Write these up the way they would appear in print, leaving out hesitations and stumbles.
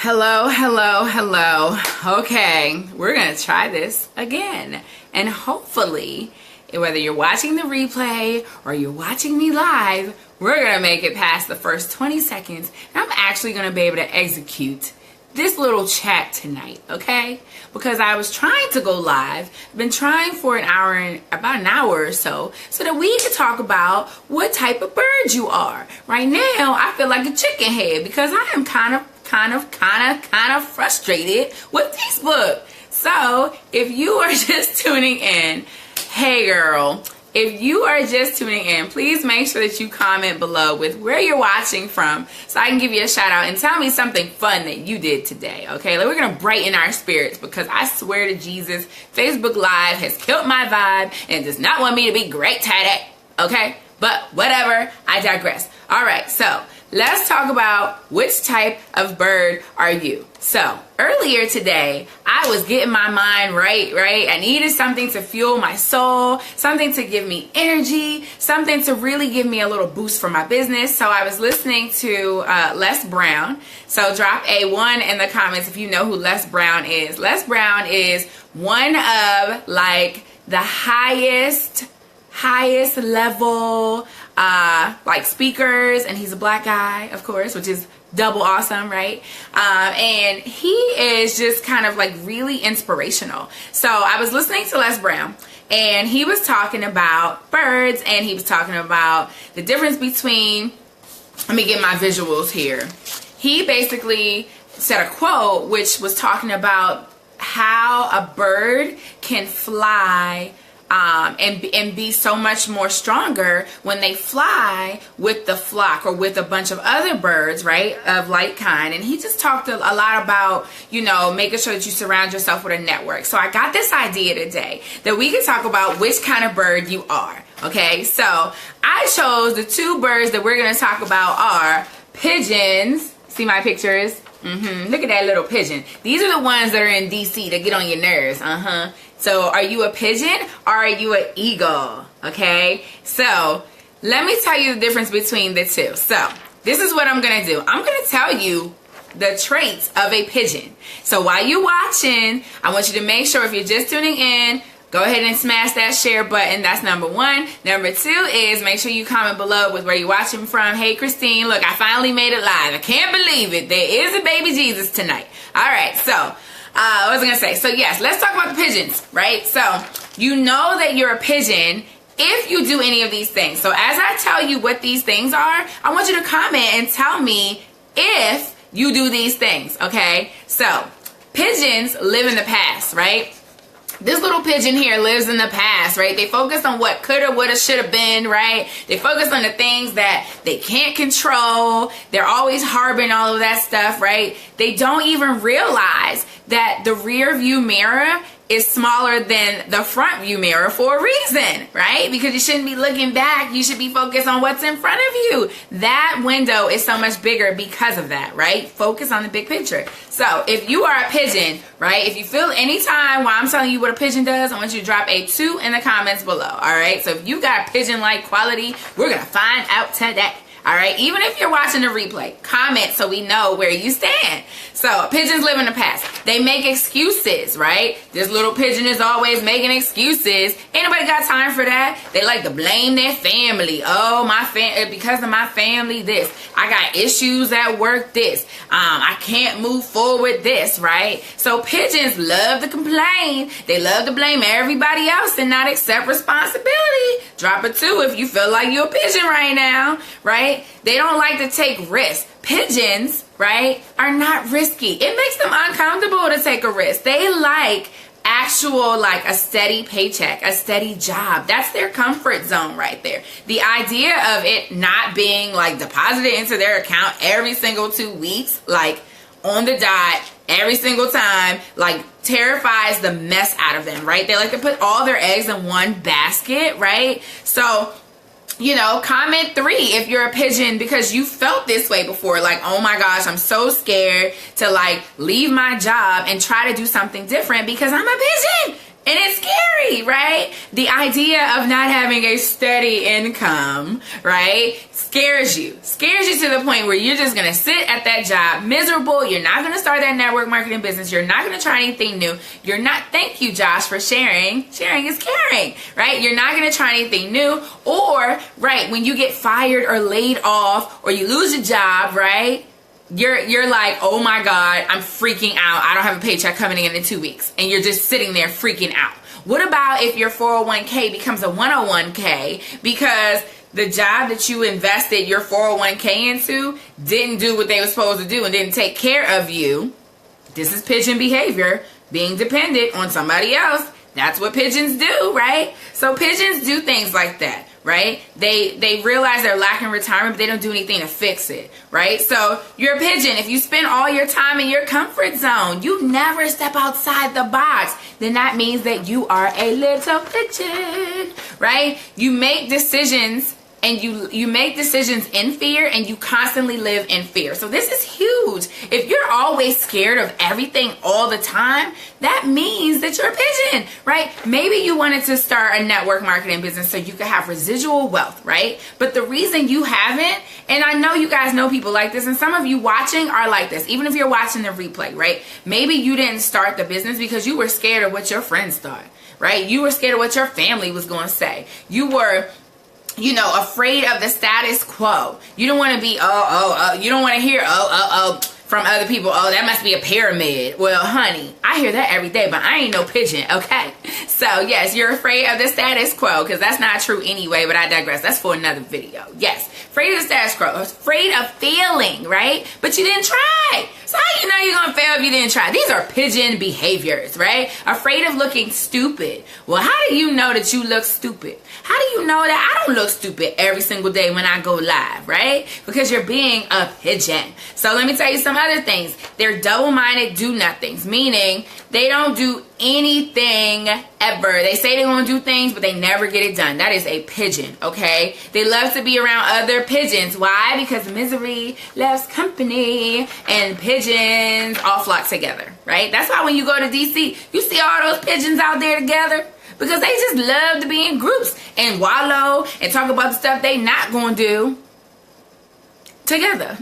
Hello, hello, hello. Okay, we're going to try this again. And hopefully, whether you're watching the replay or you're watching me live, we're going to make it past the first 20 seconds. And I'm actually going to be able to execute this little chat tonight, okay? Because I was trying to go live. I've been trying for about an hour or so that we could talk about what type of bird you are. Right now, I feel like a chicken head because I am kind of frustrated with Facebook. So if you are just tuning in, hey girl, if you are just tuning in, please make sure that you comment below with where you're watching from so I can give you a shout out and tell me something fun that you did today, okay? Like, we're going to brighten our spirits because I swear to Jesus, Facebook Live has killed my vibe and does not want me to be great today, okay? But whatever, I digress. All right, so let's talk about which type of bird are you. So earlier today, I was getting my mind right? I needed something to fuel my soul, something to give me energy, something to really give me a little boost for my business. So I was listening to Les Brown. So drop a 1 in the comments if you know who Les Brown is. Les Brown is one of like the highest level like speakers, and he's a black guy, of course, which is double awesome, right? And he is just kind of like really inspirational. So I was listening to Les Brown, and he was talking about birds, and he was talking about the difference between, let me get my visuals here. He basically said a quote which was talking about how a bird can fly and be so much more stronger when they fly with the flock or with a bunch of other birds, right, of like kind. And he just talked a lot about, you know, making sure that you surround yourself with a network. So I got this idea today that we can talk about which kind of bird you are, okay? So I chose the 2 birds that we're going to talk about are pigeons. See my pictures? Look at that little pigeon. These are the ones that are in DC that get on your nerves. So are you a pigeon or are you an eagle? Okay, so let me tell you the difference between the 2. So this is what I'm gonna do. I'm gonna tell you the traits of a pigeon. So while you're watching, I want you to make sure, if you're just tuning in, go ahead and smash that share button. That's number 1. Number 2 is make sure you comment below with where you're watching from. Hey Christine, look, I finally made it live. I can't believe it. There is a baby Jesus tonight. All right, so what was I gonna say? So yes, let's talk about the pigeons, right? So you know that you're a pigeon if you do any of these things. So as I tell you what these things are, I want you to comment and tell me if you do these things, okay? So pigeons live in the past, right? This little pigeon here lives in the past, right? They focus on what coulda, woulda, shoulda been, right? They focus on the things that they can't control. They're always harboring all of that stuff, right? They don't even realize that the rear view mirror is smaller than the front view mirror for a reason, right? Because you shouldn't be looking back. You should be focused on what's in front of you. That window is so much bigger because of that, right? Focus on the big picture. So if you are a pigeon, right? If you feel anytime while I'm telling you what a pigeon does, I want you to drop a 2 in the comments below, all right? So if you got pigeon-like quality, we're going to find out today. All right, even if you're watching the replay, comment so we know where you stand. So pigeons live in the past. They make excuses, right? This little pigeon is always making excuses. Ain't nobody got time for that. They like to blame their family. Oh, because of my family, this. I got issues at work, this. I can't move forward, this, right? So pigeons love to complain. They love to blame everybody else and not accept responsibility. Drop a 2 if you feel like you're a pigeon right now, right? They don't like to take risks. Pigeons, right, are not risky. It makes them uncomfortable to take a risk. They like actual, like a steady paycheck, a steady job. That's their comfort zone right there. The idea of it not being like deposited into their account every single 2 weeks, like on the dot, every single time, like terrifies the mess out of them, right? They like to put all their eggs in one basket, right? So, you know, comment 3 if you're a pigeon because you felt this way before. Like, oh my gosh, I'm so scared to like leave my job and try to do something different because I'm a pigeon. And it's scary, right? The idea of not having a steady income, right? scares you to the point where you're just going to sit at that job miserable. You're not going to start that network marketing business. You're not going to try anything new. You're not, thank you, Josh, for sharing. Sharing is caring, right? You're not going to try anything new. Or, right, when you get fired or laid off or you lose your job, right? You're like, oh my God, I'm freaking out. I don't have a paycheck coming in 2 weeks. And you're just sitting there freaking out. What about if your 401k becomes a 101k because the job that you invested your 401k into didn't do what they were supposed to do and didn't take care of you? This is pigeon behavior, being dependent on somebody else. That's what pigeons do, right? So pigeons do things like that, right? They realize they're lacking retirement, but they don't do anything to fix it, right? So you're a pigeon. If you spend all your time in your comfort zone, you never step outside the box, then that means that you are a little pigeon, right? You make decisions and you make decisions in fear, and you constantly live in fear. So this is huge. If you're always scared of everything all the time, that means that you're a pigeon, right? Maybe you wanted to start a network marketing business so you could have residual wealth, right? But the reason you haven't, and I know you guys know people like this, and some of you watching are like this, even if you're watching the replay, right? Maybe you didn't start the business because you were scared of what your friends thought, right? You were scared of what your family was going to say. You were, you know, afraid of the status quo. You don't want to be, you don't want to hear, from other people, oh, that must be a pyramid. Well, honey, I hear that every day, but I ain't no pigeon, okay? So, yes, you're afraid of the status quo, because that's not true anyway, but I digress. That's for another video. Yes, afraid of the status quo, afraid of failing, right? But you didn't try. So how you know you're going to fail if you didn't try? These are pigeon behaviors, right? Afraid of looking stupid. Well, how do you know that you look stupid? How do you know that I don't look stupid every single day when I go live, right? Because you're being a pigeon. So let me tell you some other things. They're double-minded do-nothings, meaning they don't do anything ever. They say they're going to do things, but they never get it done. That is a pigeon, okay? They love to be around other pigeons. Why? Because misery loves company, and pigeons all flock together, right? That's why when you go to DC, you see all those pigeons out there together, because they just love to be in groups and wallow and talk about the stuff they not going to do together.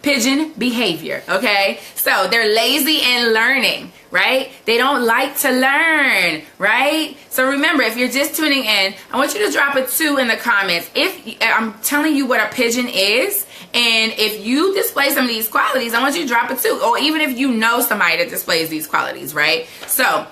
Pigeon behavior, okay? So they're lazy in learning, right? They don't like to learn, right? So remember, if you're just tuning in, I want you to drop a 2 in the comments. If I'm telling you what a pigeon is, and if you display some of these qualities, I want you to drop a 2. Or even if you know somebody that displays these qualities, right? So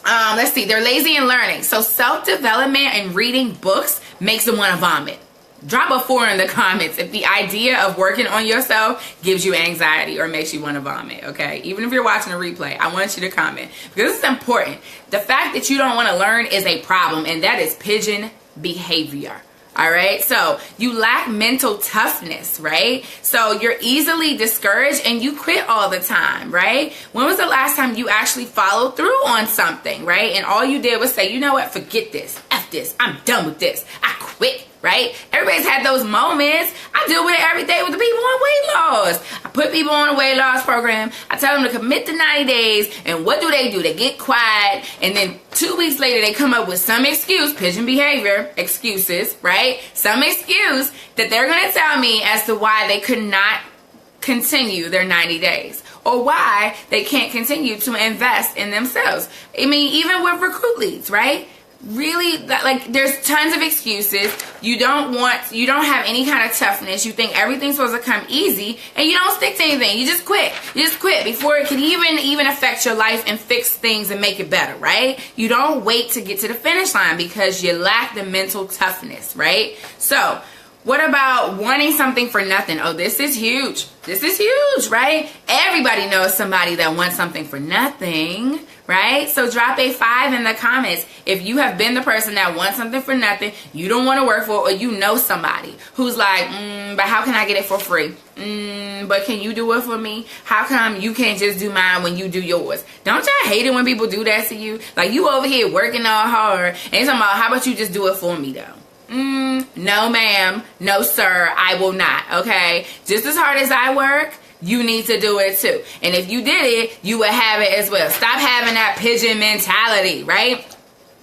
let's see, they're lazy in learning. So self-development and reading books makes them want to vomit. Drop a 4 in the comments if the idea of working on yourself gives you anxiety or makes you want to vomit, okay? Even if you're watching a replay, I want you to comment, because this is important. The fact that you don't want to learn is a problem, and that is pigeon behavior. All right, so you lack mental toughness, right? So you're easily discouraged and you quit all the time, right? When was the last time you actually followed through on something, right? And all you did was say, you know what, forget this, F this, I'm done with this, I quit, right? Everybody's had those moments. I deal with it every day with the people on weight loss. I put people on a weight loss program. I tell them to commit to 90 days. And what do? They get quiet. And then 2 weeks later, they come up with some excuse, pigeon behavior, excuses, right? Some excuse that they're going to tell me as to why they could not continue their 90 days. Or why they can't continue to invest in themselves. I mean, even with recruit leads, right? Really, like, there's tons of excuses. You don't have any kind of toughness. You think everything's supposed to come easy, and you don't stick to anything. You just quit. You just quit before it can even affect your life and fix things and make it better, right? You don't wait to get to the finish line because you lack the mental toughness, right? So what about wanting something for nothing? Oh, this is huge. This is huge, right? Everybody knows somebody that wants something for nothing, right? So drop a 5 in the comments if you have been the person that wants something for nothing, you don't want to work for, or you know somebody who's like, but how can I get it for free? But can you do it for me? How come you can't just do mine when you do yours? Don't y'all hate it when people do that to you? Like, you over here working all hard, and it's talking about, how about you just do it for me though? No ma'am, no sir, I will not, okay? Just as hard as I work, you need to do it too. And if you did it, you would have it as well. Stop having that pigeon mentality, right?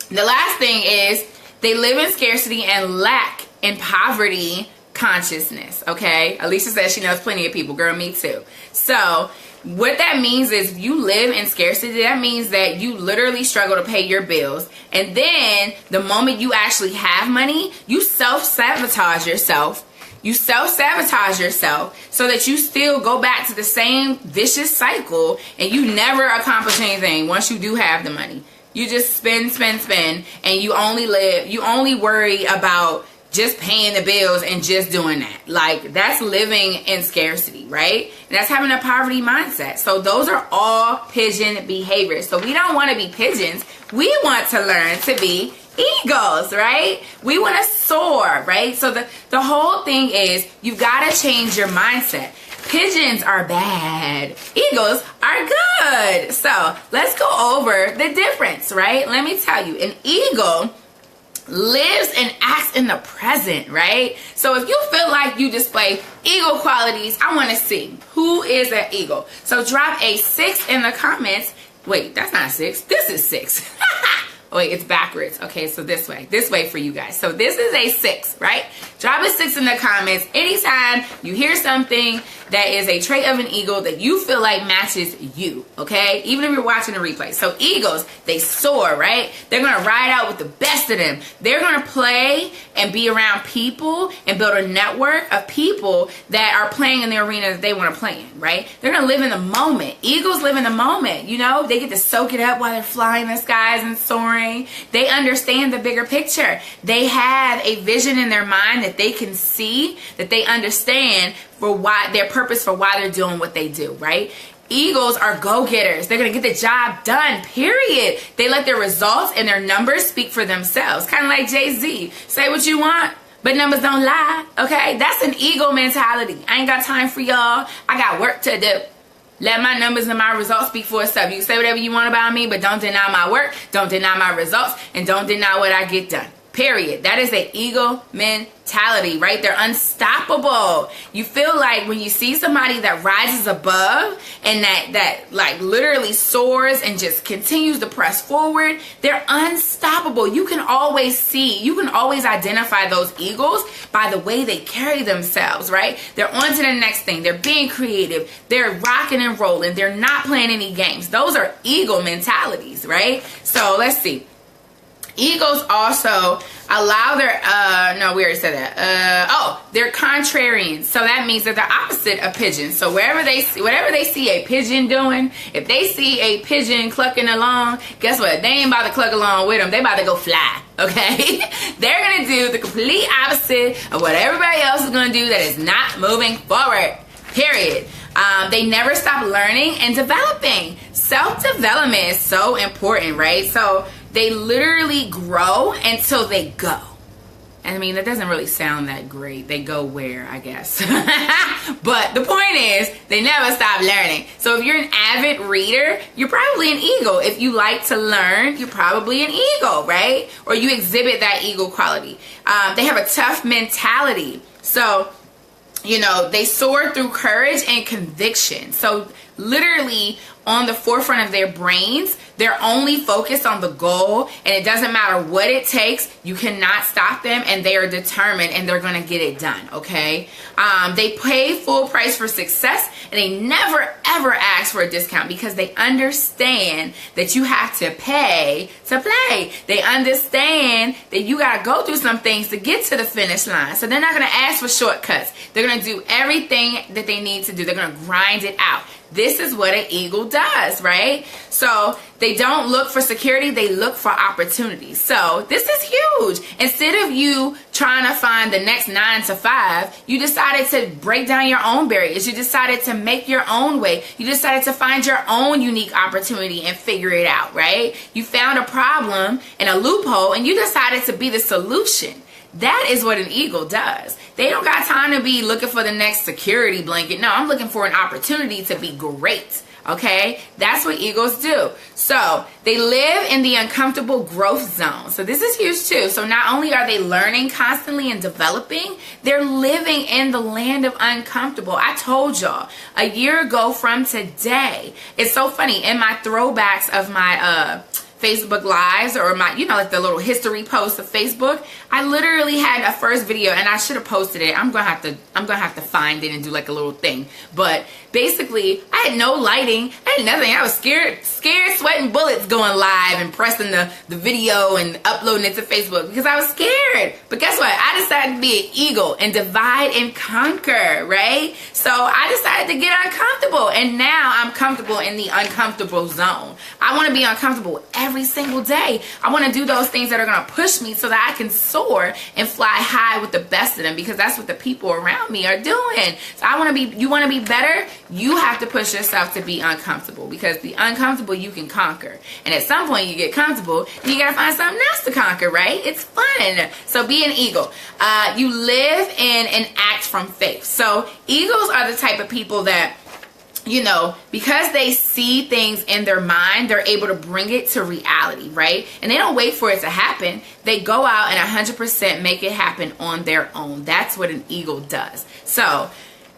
The last thing is they live in scarcity and lack in poverty consciousness, okay? Alicia says she knows plenty of people. Girl, me too. So what that means is if you live in scarcity, that means that you literally struggle to pay your bills. And then the moment you actually have money, you self-sabotage yourself. You self-sabotage yourself so that you still go back to the same vicious cycle and you never accomplish anything once you do have the money. You just spend, and you only worry about just paying the bills and just doing that. Like, that's living in scarcity, right? And that's having a poverty mindset. So those are all pigeon behaviors. So we don't want to be pigeons. We want to learn to be eagles, right? We want to soar, right? So the whole thing is you've got to change your mindset. Pigeons are bad. Eagles are good. So let's go over the difference, right? Let me tell you, an eagle lives and acts in the present, right? So if you feel like you display eagle qualities, I want to see who is an eagle. So drop a 6 in the comments. Wait, that's not a 6. This is 6. Wait, it's backwards. Okay, so this way for you guys. So this is a 6, right? Drop a 6 in the comments anytime you hear something that is a trait of an eagle that you feel like matches you, okay? Even if you're watching a replay. So eagles, they soar, right? They're going to ride out with the best of them. They're going to play and be around people and build a network of people that are playing in the arena that they want to play in, right? They're going to live in the moment. Eagles live in the moment, you know? They get to soak it up while they're flying in the skies and soaring. They understand the bigger picture. They have a vision in their mind that they can see, that they understand for why their purpose for why they're doing what they do, right? Eagles are go-getters. They're going to get the job done, period. They let their results and their numbers speak for themselves. Kind of like Jay-Z. Say what you want, but numbers don't lie, okay? That's an eagle mentality. I ain't got time for y'all. I got work to do. Let my numbers and my results speak for itself. You can say whatever you want about me, but don't deny my work, don't deny my results, and don't deny what I get done. Period. That is an eagle mentality, right? They're unstoppable. You feel like when you see somebody that rises above and that like literally soars and just continues to press forward, they're unstoppable. You can always identify those eagles by the way they carry themselves, right? They're on to the next thing. They're being creative. They're rocking and rolling. They're not playing any games. Those are eagle mentalities, right? So let's see. Eagles also allow their, no, we already said that. They're contrarians. So that means they're the opposite of pigeons. So whatever they see a pigeon doing, if they see a pigeon clucking along, guess what? They ain't about to cluck along with them. They about to go fly, okay? They're going to do the complete opposite of what everybody else is going to do that is not moving forward, period. They never stop learning and developing. Self-development is so important, right? So they literally grow until they go. I mean, that doesn't really sound that great. They go where, I guess. But the point is, they never stop learning. So if you're an avid reader, you're probably an eagle. If you like to learn, you're probably an eagle, right? Or you exhibit that eagle quality. They have a tough mentality. So, you know, they soar through courage and conviction. So literally on the forefront of their brains, they're only focused on the goal, and it doesn't matter what it takes. You cannot stop them, and they are determined, and they're going to get it done, okay? They pay full price for success, and they never, ever ask for a discount because they understand that you have to pay to play. They understand that you got to go through some things to get to the finish line, so they're not going to ask for shortcuts. They're going to do everything that they need to do. They're going to grind it out. This is what an eagle does, right? So they don't look for security, they look for opportunities. So this is huge. Instead of you trying to find the next 9 to 5, you decided to break down your own barriers. You decided to make your own way. You decided to find your own unique opportunity and figure it out, right? You found a problem and a loophole, and you decided to be the solution. That is what an eagle does. They don't got time to be looking for the next security blanket. No, I'm looking for an opportunity to be great. Okay? That's what eagles do. So they live in the uncomfortable growth zone. So this is huge too. So not only are they learning constantly and developing, they're living in the land of uncomfortable. I told y'all a year ago from today. It's so funny. In my throwbacks of my Facebook lives or my, like the little history posts of Facebook, I literally had a first video, and I should have posted it. I'm gonna have to find it and do like a little thing. But basically, I had no lighting, I had nothing. I was scared, sweating bullets going live and pressing the video and uploading it to Facebook because I was scared. But guess what? I decided to be an eagle and divide and conquer, right? So I decided to get uncomfortable, and now I'm comfortable in the uncomfortable zone. I want to be uncomfortable every single day. I want to do those things that are going to push me so that I can soar and fly high with the best of them, because that's what the people around me are doing. So you want to be better? You have to push yourself to be uncomfortable, because the uncomfortable you can conquer. And at some point you get comfortable and you got to find something else to conquer, right? It's fun. So be an eagle. You live in and act from faith. So eagles are the type of people that, because they see things in their mind, they're able to bring it to reality, right? And they don't wait for it to happen. They go out and 100% make it happen on their own. That's what an eagle does. So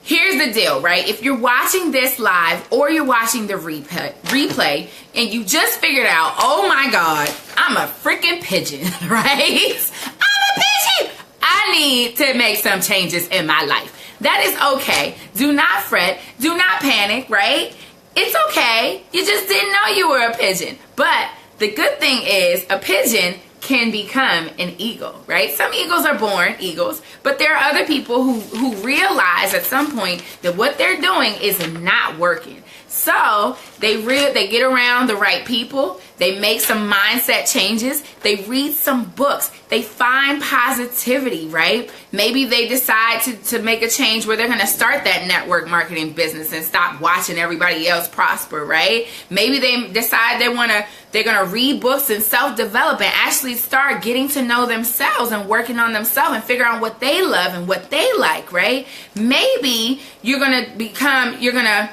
here's the deal, right? If you're watching this live or you're watching the replay and you just figured out, oh my God, I'm a freaking pigeon, right? I'm a pigeon. I need to make some changes in my life. That is okay. Do not fret. Do not panic, right? It's okay. You just didn't know you were a pigeon. But the good thing is a pigeon can become an eagle, right? Some eagles are born eagles, but there are other people who realize at some point that what they're doing is not working. So they get around the right people. They make some mindset changes. They read some books. They find positivity, right? Maybe they decide to make a change where they're going to start that network marketing business and stop watching everybody else prosper, right? Maybe they decide they're going to read books and self-develop and actually start getting to know themselves and working on themselves and figure out what they love and what they like, right? Maybe you're going to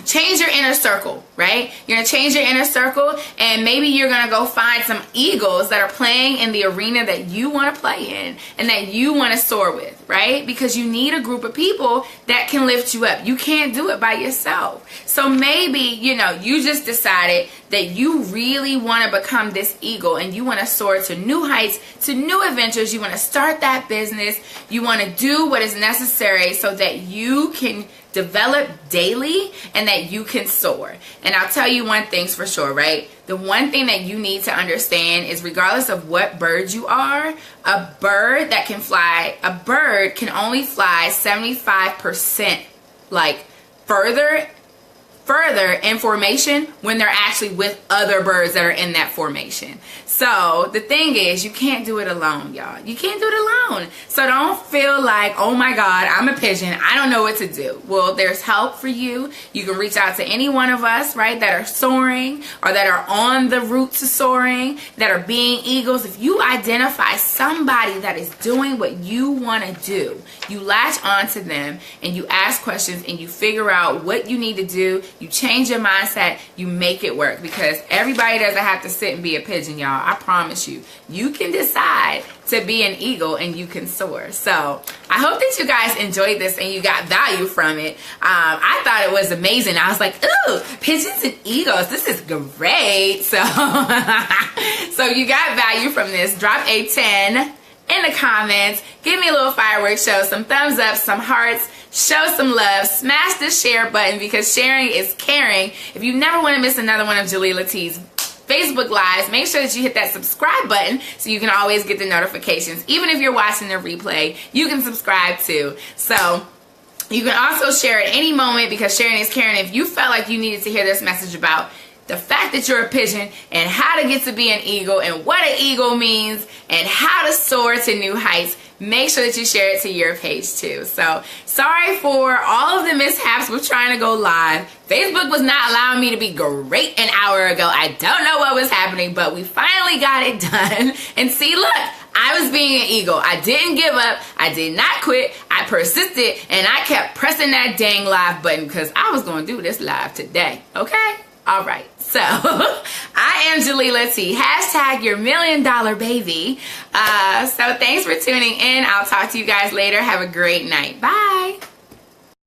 change your inner circle, right? You're going to change your inner circle, and maybe you're going to go find some eagles that are playing in the arena that you want to play in and that you want to soar with, right? Because you need a group of people that can lift you up. You can't do it by yourself. So maybe, you just decided that you really want to become this eagle and you want to soar to new heights, to new adventures. You want to start that business. You want to do what is necessary so that you can develop daily and that you can soar. And I'll tell you one thing's for sure, right? The one thing that you need to understand is, regardless of what bird you are, a bird can only fly 75% further in formation when they're actually with other birds that are in that formation. So the thing is, you can't do it alone, y'all. You can't do it alone. So don't feel like, oh my God, I'm a pigeon, I don't know what to do. Well, there's help for you. You can reach out to any one of us, right, that are soaring or that are on the route to soaring, that are being eagles. If you identify somebody that is doing what you want to do, you latch onto them and you ask questions and you figure out what you need to do. You change your mindset, you make it work, because everybody doesn't have to sit and be a pigeon, y'all. I promise you. You can decide to be an eagle and you can soar. So I hope that you guys enjoyed this and you got value from it. I thought it was amazing. I was like, ooh, pigeons and eagles, this is great. So, so you got value from this. Drop a 10 in the comments. Give me a little fireworks show, some thumbs up, some hearts. Show some love. Smash the share button, because sharing is caring. If you never want to miss another one of Jalila T's Facebook Lives, make sure that you hit that subscribe button so you can always get the notifications. Even if you're watching the replay, you can subscribe too. So you can also share at any moment, because sharing is caring. If you felt like you needed to hear this message about the fact that you're a pigeon and how to get to be an eagle and what an eagle means and how to soar to new heights, make sure that you share it to your page too. So sorry for all of the mishaps with trying to go live. Facebook was not allowing me to be great an hour ago. I don't know what was happening, but we finally got it done. And see, look, I was being an eagle. I didn't give up. I did not quit. I persisted, and I kept pressing that dang live button because I was going to do this live today. Okay? All right. So I am Jalila T. Hashtag your $1 million baby. So thanks for tuning in. I'll talk to you guys later. Have a great night. Bye.